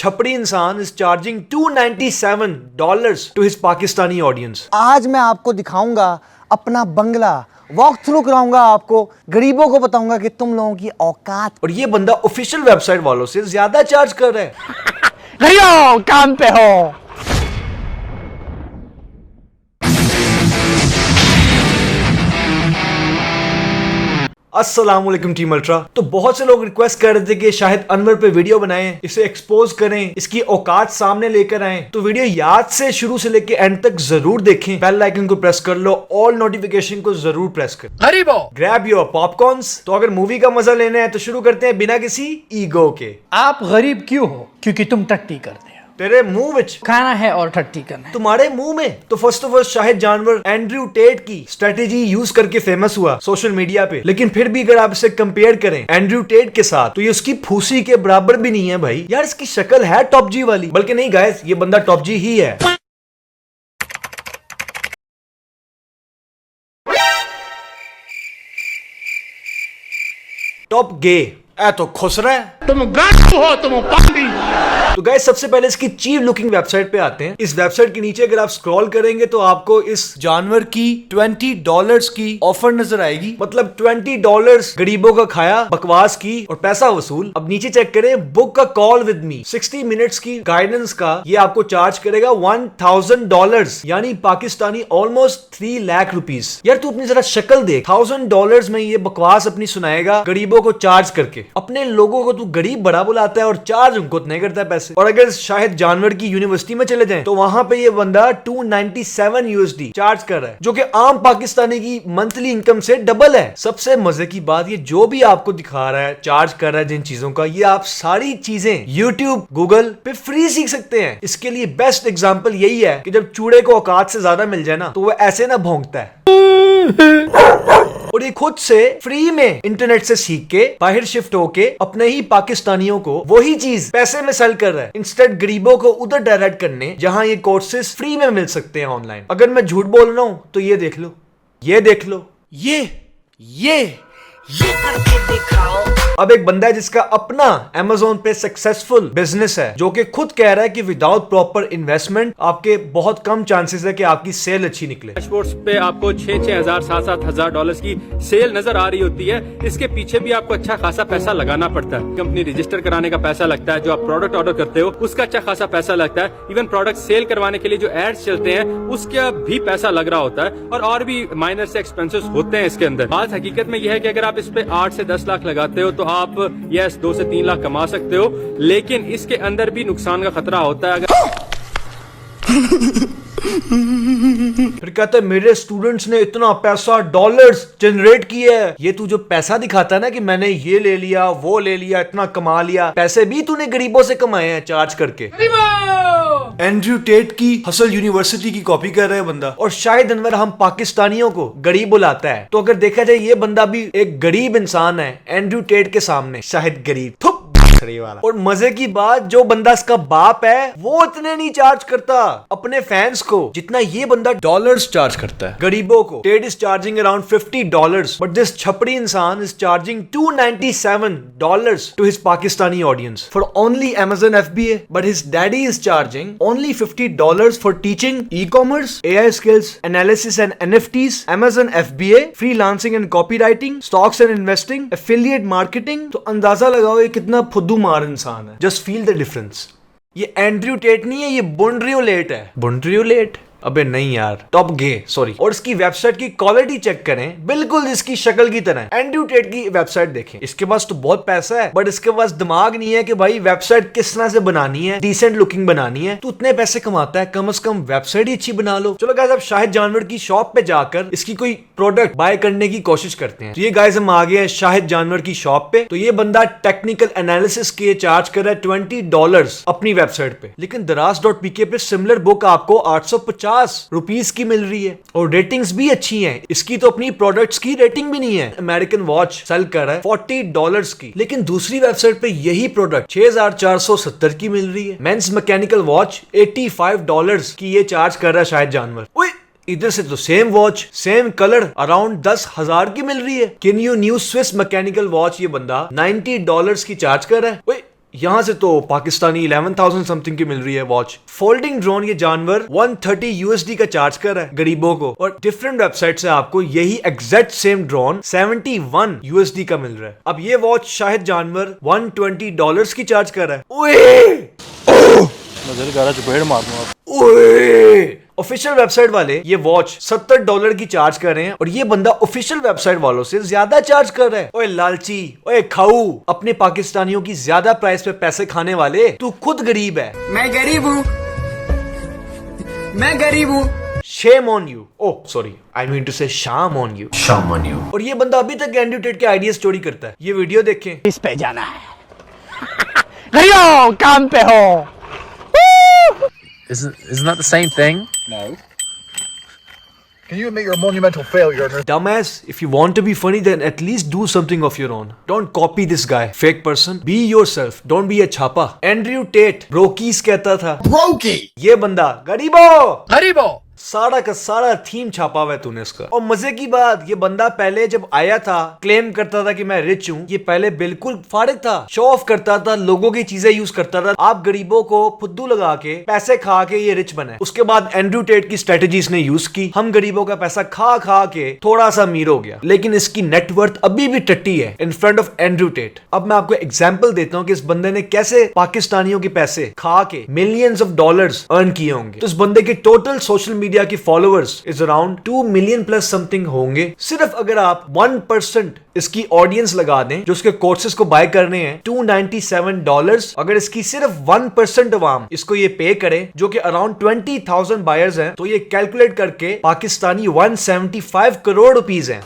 छपड़ी इंसान is charging $297 to his Pakistani audience. आज मैं आपको दिखाऊंगा अपना बंगला, वॉक थ्रू कराऊंगा आपको, गरीबों को बताऊंगा कि तुम लोगों की औकात। और ये बंदा ऑफिशियल वेबसाइट वालों से ज्यादा चार्ज कर रहा है। घड़ियों काम पे हो। अस्सलाम वालेकुम टीम अल्ट्रा। तो बहुत से लोग रिक्वेस्ट कर रहे थे कि शाहिद अनवर पे वीडियो बनाएं, इसे एक्सपोज करें, इसकी औकात सामने लेकर आएं। तो वीडियो याद से शुरू से लेके एंड तक जरूर देखें। बेल आइकन को प्रेस कर लो, ऑल नोटिफिकेशन को जरूर प्रेस कर। गरीबो ग्रैब योर पॉपकॉर्न्स। तो अगर मूवी का मजा लेना है तो शुरू करते हैं बिना किसी ईगो के। आप गरीब क्यों हो? क्योंकि तुम टट्टी करते हो। तेरे मुंह विच खाना है और टट्टी करना है। तुम्हारे मुंह में। तो फर्स्ट ऑफ ऑल शाहिद जानवर एंड्रयू टेट की स्ट्रेटेजी यूज करके फेमस हुआ सोशल मीडिया पे। लेकिन फिर भी अगर आप इसे कंपेयर करें एंड्रयू टेट के साथ तो ये उसकी फूसी के बराबर भी नहीं है भाई। यार इसकी शक्ल है टॉप जी वाली, बल्कि नहीं गाइस, ये बंदा टॉप जी ही है। टॉप गे ए तो खुश रहा है। तुम गांडू हो, तुम पागल। तो गाइस सबसे पहले इसकी चीप लुकिंग वेबसाइट पे आते हैं। इस वेबसाइट के नीचे अगर आप स्क्रॉल करेंगे तो आपको इस जानवर की $20 की ऑफर नजर आएगी। मतलब $20 गरीबों का खाया, बकवास की और पैसा वसूल। अब नीचे चेक करें, बुक का कॉल विद मी 60 मिनट्स की गाइडेंस का ये आपको चार्ज करेगा $1000, यानी पाकिस्तानी ऑलमोस्ट 3 लाख रुपीस। यार तू अपनी जरा शक्ल देख, $1000 में ये बकवास अपनी सुनाएगा गरीबों को चार्ज करके। अपने लोगों को तू गरीब बड़ा बुलाता है और चार्ज उनको नहीं करता है पैसे। और अगर शाहिद जानवर की यूनिवर्सिटी में चले जाएं तो वहां पे ये बंदा $297 चार्ज कर रहा है, जो कि आम पाकिस्तानी की मंथली इनकम से डबल है। सबसे मजे की बात, ये जो भी आपको दिखा रहा है, चार्ज कर रहा है जिन चीजों का, ये आप सारी चीजें YouTube, गूगल पे फ्री सीख सकते हैं। इसके लिए बेस्ट एग्जांपल यही है कि जब चूड़े को औकात से ज्यादा मिल जाए ना तो वो ऐसे ना भौंकता है। और ये खुद से फ्री में इंटरनेट से सीख के बाहर शिफ्ट होके अपने ही पाकिस्तानियों को वही चीज पैसे में सेल कर रहा है, इंस्टेड गरीबों को उधर डायरेक्ट करने जहां ये कोर्सेज फ्री में मिल सकते हैं ऑनलाइन। अगर मैं झूठ बोल रहा हूं तो ये देख लो, ये देख लो, ये करके दिखाओ। अब एक बंदा है जिसका अपना Amazon पे सक्सेसफुल बिजनेस है, जो कि खुद कह रहा है कि विदाउट प्रॉपर इन्वेस्टमेंट आपके बहुत कम चांसेस है कि आपकी सेल अच्छी निकले। डैशबोर्ड्स पे आपको 6,000 7,000 डॉलर की सेल नजर आ रही होती है। इसके पीछे भी आपको अच्छा खासा पैसा लगाना पड़ता है। कंपनी रजिस्टर कराने का पैसा लगता है, जो आप प्रोडक्ट ऑर्डर करते हो उसका अच्छा खासा पैसा लगता है, इवन प्रोडक्ट सेल करवाने के लिए जो एड्स चलते हैं उसका भी पैसा लग रहा होता है, और भी माइनर से एक्सपेंसेस होते हैं इसके अंदर। बात हकीकत में यह है कि अगर आप इस पे 8 से 10 लाख लगाते हो तो आप 2 से 3 लाख कमा सकते हो, लेकिन इसके अंदर भी नुकसान का खतरा होता है। फिर कहते हैं मेरे स्टूडेंट्स ने इतना पैसा डॉलर्स जनरेट किया है। ये तू जो पैसा दिखाता है ना कि मैंने ये ले लिया, वो ले लिया, इतना कमा लिया, पैसे भी तूने गरीबों से कमाए हैं चार्ज करके। एंड्रयू टेट की हसल यूनिवर्सिटी की कॉपी कर रहा है बंदा, और शाहिद अनवर हम पाकिस्तानियों को गरीब बुलाता है। तो अगर देखा जाए ये बंदा भी एक गरीब इंसान है एंड्रयू टेट के सामने। शाहिद गरीब वाला। और मजे की बात, जो बंदा इसका बाप है वो इतने नहीं चार्ज करता अपने फैंस को जितना ये बंदा डॉलर्स चार्ज करता है गरीबों को। Tate is charging around $50, but this छपड़ी इंसान is charging $297 to his Pakistani audience for only Amazon FBA, but his daddy is charging only $50 for teaching e-commerce, AI skills, analysis and NFTs, Amazon FBA, freelancing and copywriting, stocks and investing, affiliate marketing। तो अंदाजा लगाओ ये कितना फुद्दू मार इंसान है। Just feel the difference. ये Andrew Tate नहीं है, ये बुंड्रियोलेट है। बुंड्रियोलेट? अबे नहीं यार, टॉप गे सॉरी। और इसकी वेबसाइट की क्वालिटी चेक करें, बिल्कुल इसकी शक्ल की तरह। एंड्रयू टेट की वेबसाइट देखें, इसके पास तो बहुत पैसा है बट इसके पास दिमाग नहीं है कि भाई वेबसाइट किस तरह से बनानी है, डिसेंट लुकिंग बनानी है। तो उतने पैसे कमाता है, कम से कम वेबसाइट ही अच्छी बना लो। चलो गाइस, अब शाहिद जानवर की शॉप पे जाकर इसकी कोई प्रोडक्ट बाय करने की कोशिश करते हैं। तो ये गाइस हम आ गए हैं शाहिद जानवर की शॉप पे। तो ये बंदा टेक्निकल एनालिसिस के चार्ज कर रहा है $20 अपनी वेबसाइट पे, लेकिन दराज.pk पे सिमिलर बुक आपको 850 ₹50 की मिल रही है, और रेटिंग्स भी अच्छी हैं। इसकी तो अपनी प्रोडक्ट्स की रेटिंग भी नहीं है। अमेरिकन वॉच सेल कर रहा है $40 की, लेकिन दूसरी वेबसाइट पे यही प्रोडक्ट 6470 की मिल रही है। मेंस मैकेनिकल वॉच $85 की ये चार्ज कर रहा है शाहिद जानवर। इधर से तो same watch, same colour, around 10,000 की मिल रही है। Can you new Swiss mechanical watch ये बंदा $90 की चार्ज कर रहा है। यहाँ से तो पाकिस्तानी 11,000 समथिंग की मिल रही है वॉच। फोल्डिंग ड्रोन ये जानवर 130 यूएसडी का चार्ज कर रहा है गरीबों को, और डिफरेंट वेबसाइट से आपको यही एग्जैक्ट सेम ड्रोन 71 यूएसडी का मिल रहा है। अब ये वॉच शाहिद जानवर $120 की चार्ज कर रहा है। ऑफिशियल वेबसाइट वाले ये वॉच $70 की चार्ज कर रहे हैं, और ये बंदा ऑफिशियल वेबसाइट वालों से ज्यादा चार्ज कर रहा है। ओए लालची, ओए खाऊ, अपने पाकिस्तानियों की ज्यादा प्राइस पे पैसे खाने वाले, तू खुद गरीब है। मैं गरीब हूँ, मैं गरीब हूँ। Shame on you. Oh, sorry. I mean to say shame on you. Shame on you. और ये बंदा अभी तक एंड्रयू टेट के आइडिया स्टोरी करता है। ये वीडियो देखें। इस पे जाना है। गयो काम पे हो। Isn't that the same thing? No. Can you admit you're a monumental failure? Dumbass, if you want to be funny, then at least do something of your own. Don't copy this guy. Fake person. Be yourself. Don't be a छापा. Andrew Tate ब्रोकीज कहता था। Brokey! ये बंदा गरीबो गरीबो। सारा का सारा थीम छापा हुआ है तूने इसका। और मजे की बात, ये बंदा पहले जब आया था क्लेम करता था कि मैं रिच हूँ, ये पहले बिल्कुल फारिग था, शो ऑफ करता था, लोगों की चीजें यूज करता था। आप गरीबों को फुद्दू लगा के पैसे खा के ये रिच बने। उसके बाद एंड्रयू टेट की स्ट्रेटेजीज ने यूज की, हम गरीबों का पैसा खा खा के थोड़ा सा अमीर हो गया, लेकिन इसकी नेटवर्थ अभी भी टट्टी है in front of Andrew Tate. अब मैं आपको एग्जाम्पल देता हूँ कि इस बंदे ने कैसे पाकिस्तानियों के पैसे खा के मिलियंस ऑफ डॉलर्स अर्न किए होंगे। तो इस बंदे के टोटल सोशल मीडिया की followers is around 2 million plus something होंगे। सिर्फ अगर आप 1% इसकी ऑडियंस लगा दें जो उसके कोर्सेज को बाय करने हैं, $297, अगर इसकी सिर्फ 1% अवाम इसको ये पे करे, जो कि अराउंड 20,000 बायर्स हैं, तो ये कैलकुलेट करके पाकिस्तानी 175 करोड़ रुपीस हैं।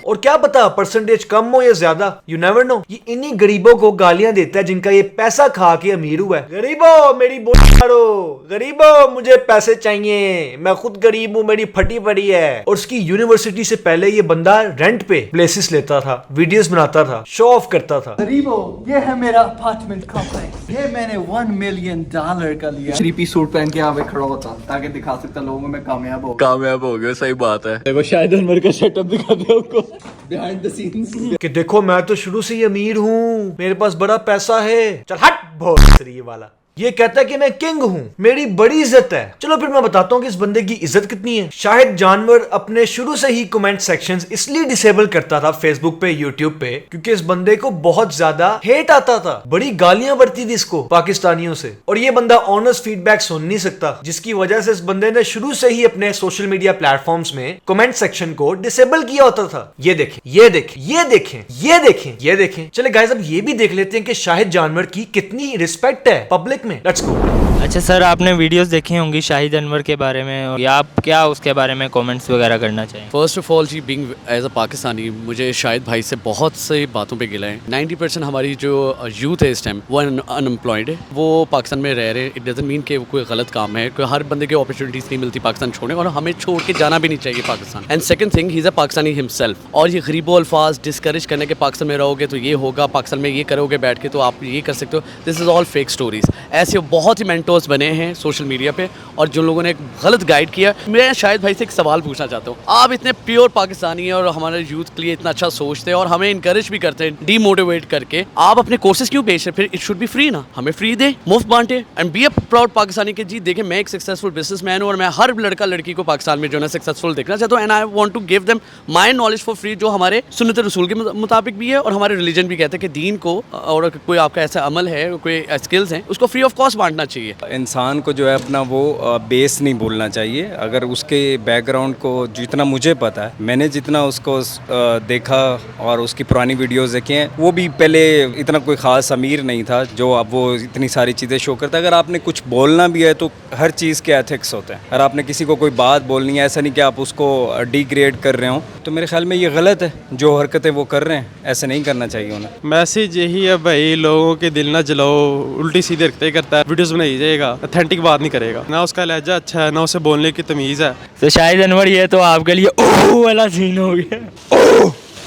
और क्या पता परसेंटेज कम हो या ज्यादा, यू नेवर नो। ये इन्हीं गरीबों को गालियां देता है जिनका ये पैसा खा के अमीर हुआ है। गरीबों मेरी बोल मारो, गरीबों मुझे पैसे चाहिए, मैं खुद गरीब हूँ, मेरी फटी पड़ी है। और उसकी यूनिवर्सिटी से पहले ये बंदा रेंट पे प्लेसेस लेता था, वीडियोस बनाता था, शो ऑफ करता था। गरीबो, ये है मेरा अपार्टमेंट कॉम्प्लेक्स। ये मैंने $1 मिलियन का लिया। 3-piece सूट पहन के यहाँ पे खड़ा होता ताकि दिखा सकता लोगों को मैं कामयाब हो गया। सही बात है। देखो शायद अनवर का सेटअप दिखा दे उनको बिहाइंड द सीन्स कि देखो मैं तो शुरू से ही अमीर हूँ, मेरे पास बड़ा पैसा है। चल हट भोसड़ी वाला। ये कहता है कि मैं किंग हूँ, मेरी बड़ी इज्जत है। चलो फिर मैं बताता हूँ कि इस बंदे की इज्जत कितनी है। शाहिद जानवर अपने शुरू से ही कमेंट सेक्शंस इसलिए डिसेबल करता था फेसबुक पे, यूट्यूब पे, क्योंकि इस बंदे को बहुत ज्यादा हेट आता था, बड़ी गालियां बढ़ती थी इसको पाकिस्तानियों से, और ये बंदा ऑनेस्ट फीडबैक सुन नहीं सकता, जिसकी वजह से इस बंदे ने शुरू से ही अपने सोशल मीडिया प्लेटफॉर्म्स में कमेंट सेक्शन को डिसेबल किया होता था। ये देखें, ये देखें, ये देखें, ये देखें, ये देखें। चले गाइस अब ये भी देख लेते हैं कि शाहिद जानवर की कितनी रिस्पेक्ट है पब्लिक में। Let's go. अच्छा सर, आपने वीडियोस देखी होंगी शाहिद अनवर के बारे में, और आप क्या उसके बारे में कमेंट्स वगैरह करना चाहिए? फर्स्ट ऑफ ऑल जी, बीइंग एज अ पाकिस्तानी, मुझे शाहिद भाई से बहुत से बातों पे गिला है। 90% हमारी जो यूथ है इस टाइम वो अनएम्प्लॉयड है, वो पाकिस्तान में रह रहे हैं। इट डजंट मीन कि वो कोई गलत काम है, कोई हर बंदे की अपॉर्चुनिटीज़ नहीं मिलती पाकिस्तान छोड़ने, और हमें छोड़ के जाना भी नहीं चाहिए Pakistan. And second thing, he is a Pakistani himself. और ये गरीबों अल्फाज डिस्करेज करने के पाकिस्तान में रहोगे तो ये होगा, पाकिस्तान में ये करोगे बैठ के तो आप ये कर सकते हो, this is all fake stories. ऐसे बहुत ही मेंटोर्स बने हैं सोशल मीडिया पे, और जो लोगों ने एक गलत गाइड किया। मैं शाहिद भाई से एक सवाल पूछना चाहता हूँ, आप इतने प्योर पाकिस्तानी हैं और हमारे यूथ के लिए इतना अच्छा सोचते हैं और हमें इनकरेज भी करते हैं डीमोटिवेट करके, आप अपने कोर्सेज क्यों बेच रहे हैं? फिर इट शुड बी फ्री ना, हमें फ्री दे, मुफ्त बांटे, and be a proud Pakistani के जी देखें मैं एक सक्सेसफुल बिजनेसमैन हूँ और मैं हर लड़का लड़की को पाकिस्तान में जो है सक्सेसफुल देखना चाहता हूँ। And I want to give them my knowledge for free, जो हमारे सुन्नत रसूल के मुताबिक भी है और हमारे रिलीजन भी कहते हैं कि दीन को, और कोई आपका ऐसा अमल है, कोई स्किल्स हैं, उसको फ्री ऑफ कॉस्ट बांटना चाहिए। इंसान को जो है अपना वो बेस नहीं भूलना चाहिए। अगर उसके बैकग्राउंड को जितना मुझे पता है, मैंने जितना उसको देखा और उसकी पुरानी वीडियोस देखे हैं, वो भी पहले इतना कोई ख़ास अमीर नहीं था जो अब वो इतनी सारी चीज़ें शो करता है। अगर आपने कुछ बोलना भी है तो हर चीज़ के एथिक्स होते हैं। अगर आपने किसी को कोई बात बोलनी है, ऐसा नहीं कि आप उसको डिग्रेड कर रहे हो, तो मेरे ख्याल में ये गलत है। जो हरकतें वो कर रहे हैं ऐसे नहीं करना चाहिए उन्हें। मैसेज यही है भाई, लोगों के दिल ना जलाओ, उल्टी सीधे रखते करता है, वीडियोस बनाई जाएगा, ऑथेंटिक बात नहीं करेगा, ना उसका लहजा अच्छा है, ना उसे बोलने की तमीज़ है। तो शाहिद अनवर ये तो आपके लिए ओह वाला सीन हो गया।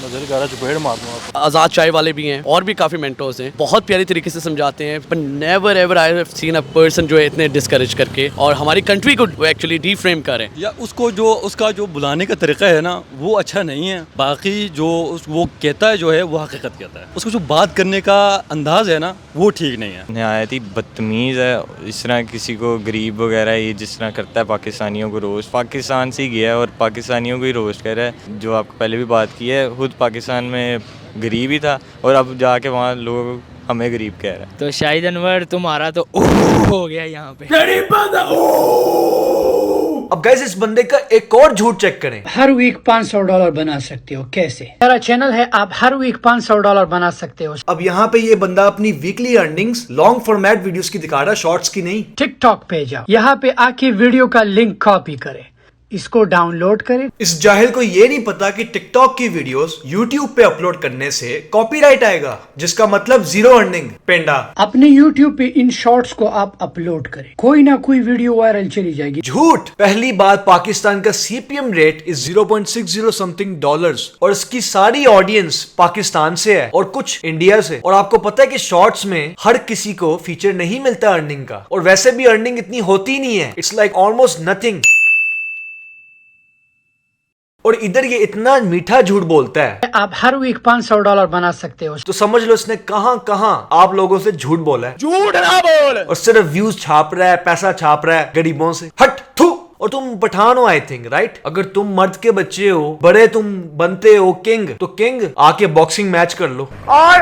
आज़ाद चाय वाले भी हैं और भी काफ़ी मेंटोर्स हैं, बहुत प्यारी तरीके से समझाते हैं, पर never ever I have seen a person जो है इतने डिस्करेज करके और हमारी कंट्री को एक्चुअली डीफ्रेम करें। या उसका जो बुलाने का तरीका है ना वो अच्छा नहीं है। बाकी जो वो कहता है जो है वो हकीकत कहता है, उसको जो बात करने का अंदाज है ना वो ठीक नहीं है। नहायत ही बदतमीज़ है, इस तरह किसी को गरीब वगैरह ये जिस तरह करता है पाकिस्तानियों को रोस्ट, पाकिस्तान से ही गया और पाकिस्तानियों को ही रोस्ट कर रहा है। जो आपको पहले भी बात की है, खुद पाकिस्तान में गरीब ही था और अब जाके वहाँ लोग हमें गरीब कह रहा है। तो शाहिद अनवर तुम्हारा तो हो गया यहाँ पे। अब गाइस इस बंदे का एक और झूठ चेक करें। हर वीक $500 बना सकते हो, कैसे? मेरा चैनल है, आप हर वीक $500 बना सकते हो। अब यहाँ पे ये बंदा अपनी weekly earnings long format videos की दिखा रहा है, शॉर्ट्स की नहीं। टिकटॉक पे जाओ, यहाँ पे आके वीडियो का लिंक कॉपी करें, इसको डाउनलोड करें। इस जाहिल को ये नहीं पता कि टिकटॉक की वीडियोस यूट्यूब पे अपलोड करने से कॉपीराइट आएगा, जिसका मतलब जीरो अर्निंग। पेंडा अपने यूट्यूब पे इन शॉर्ट्स को आप अपलोड करें, कोई ना कोई वीडियो वायरल चली जाएगी। झूठ। पहली बात, पाकिस्तान का CPM rate is 0.60 something dollars और इसकी सारी ऑडियंस पाकिस्तान से है और कुछ इंडिया से। और आपको पता है कि शॉर्ट्स में हर किसी को फीचर नहीं मिलता अर्निंग का, और वैसे भी अर्निंग इतनी होती नहीं है, इट्स लाइक ऑलमोस्ट नथिंग। और इधर ये इतना मीठा झूठ बोलता है। आप हर वीक $500 बना सकते हो, तो समझ लो इसने कहां आप लोगों से झूठ बोला है। झूठ ना बोल। और सिर्फ व्यूज छाप रहा है, पैसा छाप रहा है गरीबों से। हट थू। और तुम पठान हो आई थिंक, राइट? अगर तुम मर्द के बच्चे हो, बड़े तुम बनते हो किंग, तो किंग आके बॉक्सिंग मैच कर लो। और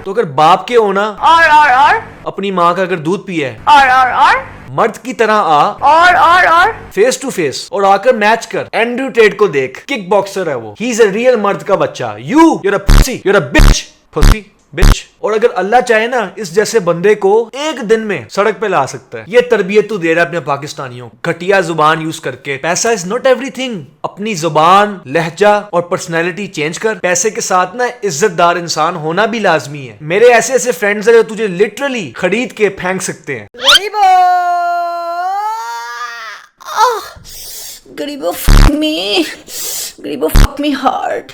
तो अगर बाप के हो ना, और अपनी माँ का अगर दूध पिया है, और मर्द की तरह आ, और फेस टू फेस और आकर मैच कर। एंड्रू टेट को देख, किक बॉक्सर है वो, ही इज अ रियल मर्द का बच्चा। You're a pussy, you're a bitch, pussy bitch. और अगर अल्लाह चाहे ना, इस जैसे बंदे को एक दिन में सड़क पे ला सकता है। ये तरबियत तू दे रहा है अपने पाकिस्तानियों, घटिया जुबान यूज करके। पैसा इज नॉट एवरीथिंग। अपनी जुबान, लहजा और पर्सनैलिटी चेंज कर। पैसे के साथ ना इज्जतदार इंसान होना भी लाजमी है। मेरे ऐसे ऐसे फ्रेंड्स हैं जो तुझे लिटरली खरीद के फेंक सकते हैं। गरीबो fuck me hard.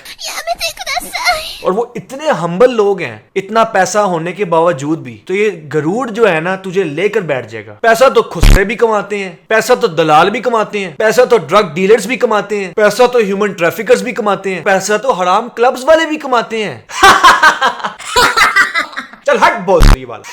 और वो इतने हम्बल लोग हैं, इतना पैसा होने के बावजूद भी। तो ये गरूड़ जो है ना, तुझे लेकर बैठ जाएगा। पैसा तो खुसरे भी कमाते हैं, पैसा तो दलाल भी कमाते हैं, पैसा तो ड्रग डीलर्स भी कमाते हैं, पैसा तो ह्यूमन ट्रैफिकर्स भी कमाते हैं, पैसा तो हराम क्लब्स वाले भी कमाते हैं। चल हट भोसड़ी वाला,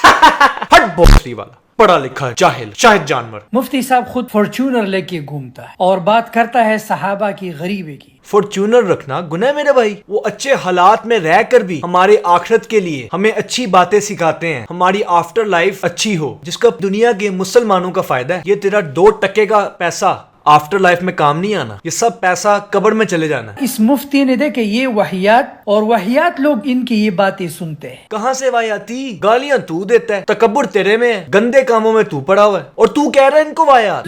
हट भोसड़ी वाला, पढ़ा लिखा जाहिल शाहिद जानवर। मुफ्ती साहब खुद फॉर्च्यूनर लेके घूमता है और बात करता है सहाबा की गरीबी की। फॉर्च्यूनर रखना गुनाह है मेरे भाई। वो अच्छे हालात में रहकर भी हमारे आखिरत के लिए हमें अच्छी बातें सिखाते हैं, हमारी आफ्टर लाइफ अच्छी हो, जिसका दुनिया के मुसलमानों का फायदा है। ये तेरा 2% का पैसा आफ्टर लाइफ में काम नहीं आना, ये सब पैसा कब्र में चले जाना। इस मुफ्ती ने देखे ये वहियात और वहियात लोग इनकी ये बातें सुनते हैं। कहाँ से वायाती? गालियां तू देता है, तकब्बुर तेरे में है, गंदे कामों में तू पड़ा हुआ है और तू कह रहा है इनको वायात।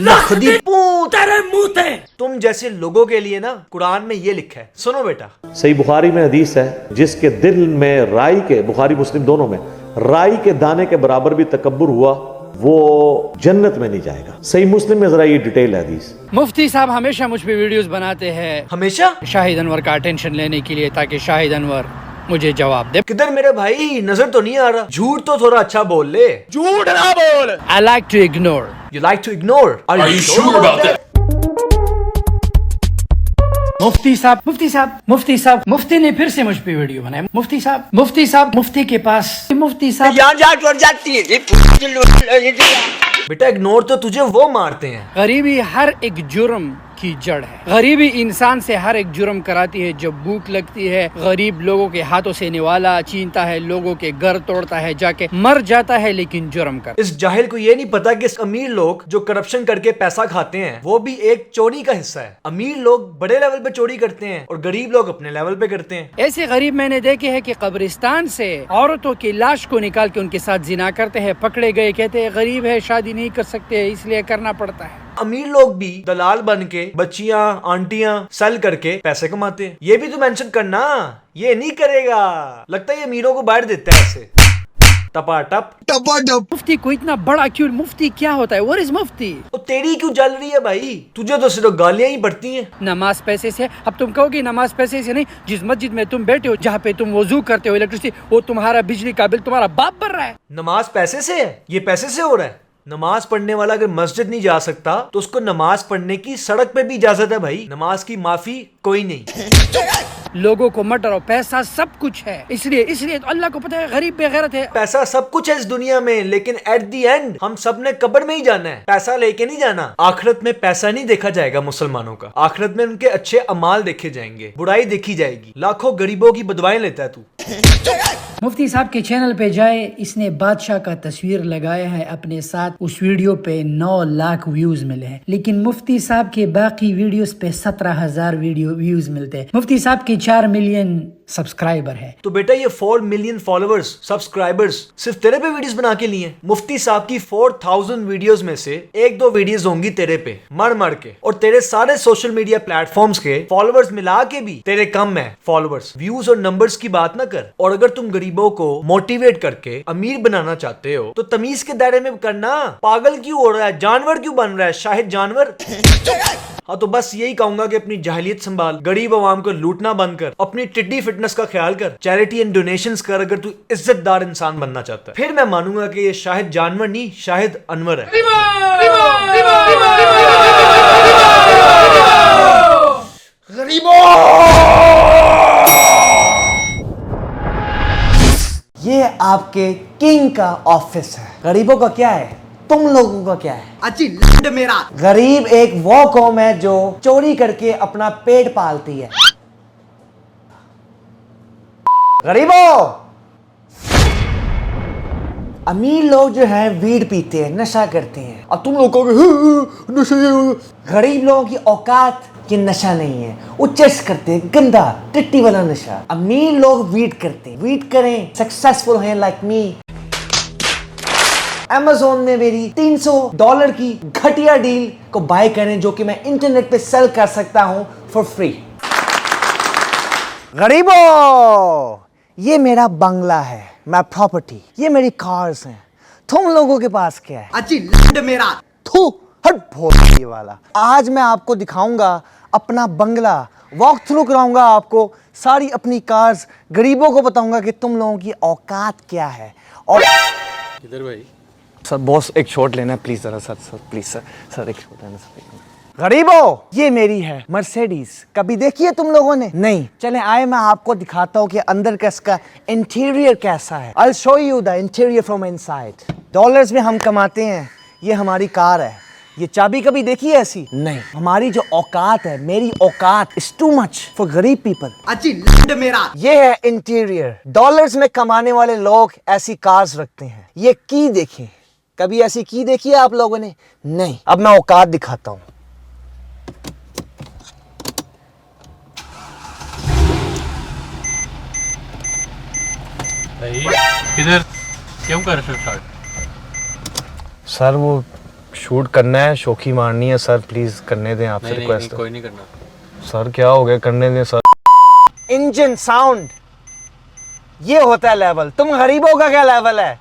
तेरे मुंह पे। तुम जैसे लोगों के लिए ना कुरान में ये लिखा है, सुनो बेटा। सही बुखारी में हदीस है, जिसके दिल में राई के, बुखारी मुस्लिम दोनों में, राई के दाने के बराबर भी तकब्बुर हुआ, वो जन्नत में नहीं जाएगा। सही मुस्लिम में जरा ये डिटेल है हदीस। मुफ्ती साहब हमेशा मुझ पे वीडियोस बनाते हैं, हमेशा शाहिद अनवर का अटेंशन लेने के लिए, ताकि शाहिद अनवर मुझे जवाब दे। किधर मेरे भाई, नजर तो नहीं आ रहा। झूठ तो थोड़ा अच्छा बोल ले। झूठ ना बोल। I like to ignore. You like to ignore? Are you sure about that? मुफ्ती साहब, मुफ्ती ने फिर से मुझ पे वीडियो बनाया। मुफ्ती साहब, मुफ्ती के पास, मुफ्ती साहब जाती है। बेटा इग्नोर तो तुझे वो मारते हैं। गरीबी हर एक जुर्म की जड़ है। गरीबी इंसान से हर एक जुर्म कराती है। जब भूख लगती है, गरीब लोगों के हाथों से निवाला छीनता है, लोगों के घर तोड़ता है, जाके मर जाता है, लेकिन जुर्म कर। इस जाहिल को ये नहीं पता कि अमीर लोग जो करप्शन करके पैसा खाते हैं वो भी एक चोरी का हिस्सा है। अमीर लोग बड़े लेवल पे चोरी करते हैं और गरीब लोग अपने लेवल पे करते हैं। ऐसे गरीब मैंने देखे हैं कि कब्रिस्तान से औरतों की लाश को निकाल के उनके साथ जिना करते हैं, पकड़े गए, कहते हैं गरीब है, शादी नहीं कर सकते, इसलिए करना पड़ता है। अमीर लोग भी दलाल बन के बच्चियां, आंटियां सेल करके पैसे कमाते हैं। ये भी तो मेंशन करना, ये नहीं करेगा। लगता है ये अमीरों को बाहर देता है ऐसे, टपाटप। मुफ्ती को इतना बड़ा क्यों? मुफ्ती क्या होता है? व्हाट इज मुफ्ती? तो तेरी क्यों जल रही है भाई? तुझे तो सिर्फ गालियां ही पड़ती हैं। नमाज पैसे से। अब तुम कहोगे नमाज पैसे से नहीं, जिस मस्जिद में तुम बैठे हो, जहाँ पे तुम वजू करते हो, इलेक्ट्रिसिटी, वो तुम्हारा बिजली का बिल तुम्हारा बाप भर रहा है। नमाज पैसे से है? ये पैसे से हो रहा है? नमाज पढ़ने वाला अगर मस्जिद नहीं जा सकता तो उसको नमाज पढ़ने की सड़क पे भी इजाजत है भाई। नमाज की माफी कोई नहीं। लोगों को मत डरो, पैसा सब कुछ है। इसलिए तो अल्लाह को पता है गरीब बेगैरत है। पैसा सब कुछ है इस दुनिया में, लेकिन एट द एंड हम सब ने कब्र में ही जाना है, पैसा लेके नहीं जाना। आखिरत में पैसा नहीं देखा जाएगा मुसलमानों का, आखिरत में उनके अच्छे अमाल देखे जाएंगे, बुराई देखी जाएगी। लाखों गरीबों की बदवाएं लेता है तू। मुफ्ती साहब के चैनल पे जाए, इसने बादशाह का तस्वीर लगाया है अपने साथ। उस वीडियो पे 9 लाख व्यूज मिले हैं, लेकिन मुफ्ती साहब के बाकी वीडियोस पे 17,000 व्यूज मिलते हैं। मुफ्ती साहब के 4 मिलियन सब्सक्राइबर है। तो बेटा ये 4 मिलियन फॉलोअर्स, सब्सक्राइबर्स सिर्फ तेरे पे वीडियोस बना के लिए। मुफ्ती साहब की 4000 वीडियोस में से 1-2 वीडियोस होंगी तेरे पे मर के, और तेरे सारे सोशल मीडिया प्लेटफॉर्म्स के फॉलोअर्स मिला के भी तेरे कम है फॉलोअर्स। व्यूज और नंबर्स की बात ना कर। और अगर तुम गरीबों को मोटिवेट करके अमीर बनाना चाहते हो तो तमीज के दायरे में करना। पागल क्यों हो रहा है? जानवर क्यों बन रहा है? शाहिद जानवर। हाँ तो बस यही कहूंगा कि अपनी जाहिलियत संभाल, गरीब आवाम को लूटना बंद कर, अपनी टिड्डी फिटनेस का ख्याल कर, चैरिटी एंड डोनेशंस कर अगर तू इज्जतदार इंसान बनना चाहता है। फिर मैं मानूंगा कि ये शाहिद जानवर नहीं, शाहिद अनवर है। ये आपके किंग का ऑफिस है। गरीबों का क्या है? तुम लोगों का क्या है? अच्छी लंड मेरा। गरीब एक वो कौम है जो चोरी करके अपना पेट पालती है। गरीबों, अमीर लोग जो हैं वीड पीते हैं, नशा करते हैं, और तुम लोग कहोगे नशा। गरीब लोगों की औकात ये नशा नहीं है, वो चेस करते हैं, गंदा टिट्टी वाला नशा। अमीर लोग वीड करते हैं। वीड करें, सक्सेसफुल हैं लाइक मी। Amazon में मेरी $300 की घटिया डील को बाय करें, जो कि मैं इंटरनेट पे सेल कर सकता हूं फॉर फ्री। गरीबों, ये मेरा बंगला है, मैं प्रॉपर्टी, ये मेरी कार्स हैं। तुम लोगों के पास क्या है? अच्छी लंड मेरा। थू, हट भोसड़ी वाला। आज मैं आपको दिखाऊंगा अपना बंगला, वॉक थ्रू कराऊंगा आपको सारी अपनी कार्स। गरीबों को बताऊंगा कि तुम लोगों की औकात क्या है। और किधर भाई? सर बॉस एक शॉट लेना है प्लीज, जरा सर प्लीज सर एक शॉट लेना सर। गरीबों, ये मेरी है मर्सिडीज। कभी देखी है तुम लोगों ने? नहीं। चले आए, मैं आपको दिखाता हूँ कि अंदर का इसका इंटीरियर कैसा है। I'll show you the interior from inside। Dollars में हम कमाते हैं। ये हमारी कार है। ये चाबी कभी देखी है ऐसी? नहीं। हमारी जो औकात है, मेरी औकात is too much for गरीब पीपल। अच्छी लंड मेरा। ये है इंटीरियर। डॉलर्स में कमाने वाले लोग ऐसी कार्स रखते हैं। ये की देखें, कभी ऐसी की देखी है आप लोगों ने? नहीं। अब मैं औकात दिखाता हूं। किधर क्यों कर रहे हो? सर वो शूट करना है, शोखी मारनी है सर, प्लीज करने दें, आपसे रिक्वेस्ट है। कोई नहीं करना सर क्या हो गया, करने दें सर। इंजन साउंड, ये होता है लेवल। तुम गरीबों का क्या लेवल है?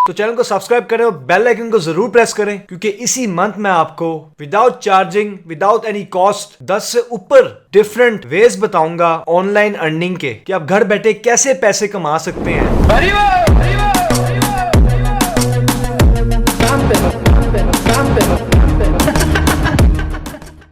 तो चैनल को सब्सक्राइब करें और बेल आइकन को जरूर प्रेस करें, क्योंकि इसी मंथ में आपको without charging, without any cost 10 से ऊपर डिफरेंट वेज बताऊंगा ऑनलाइन अर्निंग के, कि आप घर बैठे कैसे पैसे कमा सकते हैं।